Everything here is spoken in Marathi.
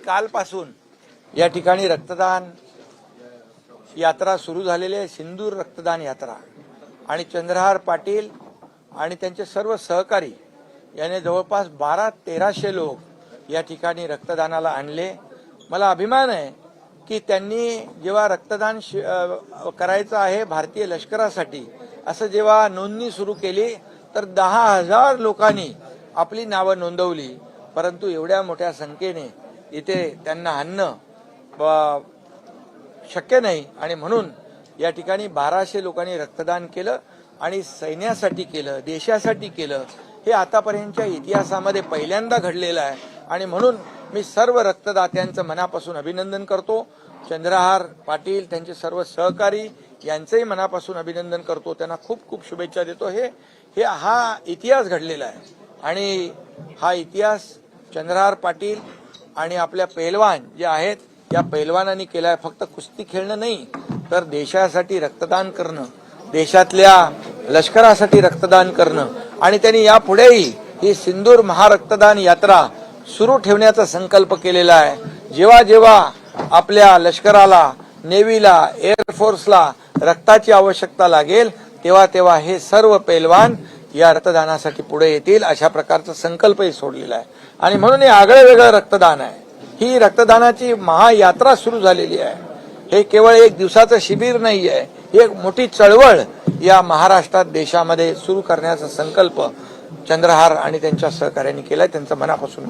कालपासून या ठिकाणी रक्तदान यात्रा सुरू झालेली आहे, सिंदूर रक्तदान यात्रा। आणि चंद्रहार पाटील आणि त्यांचे सर्व सहकारी याने जवळपास 1200-1300 लोक या ठिकाणी रक्तदानाला आणले। मला अभिमान आहे की त्यांनी जेव्हा रक्तदान करायचं आहे भारतीय लष्करासाठी असं जेव्हा नोंदणी सुरू केली तर 10,000 लोकांनी आपली नावं नोंदवली, परंतु एवढ्या मोठ्या संख्येने इथे त्यांना आणणं शक्य नाही आणि म्हणून या ठिकाणी 1200 लोकांनी रक्तदान केलं आणि सैन्यासाठी केलं, देशासाठी केलं। हे आतापर्यंतच्या इतिहासामध्ये पहिल्यांदा घडलेलं आहे आणि म्हणून मी सर्व रक्तदात्यांचं मनापासून अभिनंदन करतो। चंद्रहार पाटील त्यांचे सर्व सहकारी यांचंही मनापासून अभिनंदन करतो, त्यांना खूप खूप शुभेच्छा देतो। हा इतिहास घडलेला आहे आणि हा इतिहास चंद्रहार पाटील आणि आपल्या पैलवान जे आहेत या पैलवानांनी केलाय। फक्त कुस्ती खेळणं नाही तर देशासाठी रक्तदान करणं, देशातल्या लष्करासाठी रक्तदान करणं आणि त्यांनी यापुढेही ही सिंदूर महारक्तदान यात्रा सुरू ठेवण्याचा संकल्प केलेला आहे। जेव्हा जेव्हा आपल्या लष्कराला, नेव्हीला, एअरफोर्सला रक्ताची आवश्यकता लागेल तेव्हा तेव्हा हे सर्व पैलवान या रक्तदानासाठी पुढे येतील, अशा प्रकारचा संकल्पही सोडलेला आहे। आणि म्हणून हे आगळं वेगळं रक्तदान आहे। ही रक्तदानाची महायात्रा सुरू झालेली आहे। हे केवळ एक दिवसाचं शिबिर नाही आहे, ही एक मोठी चळवळ या महाराष्ट्रात देशामध्ये सुरू करण्याचा संकल्प चंद्रहार आणि त्यांच्या सहकार्यांनी केलाय। त्यांचा मनापासून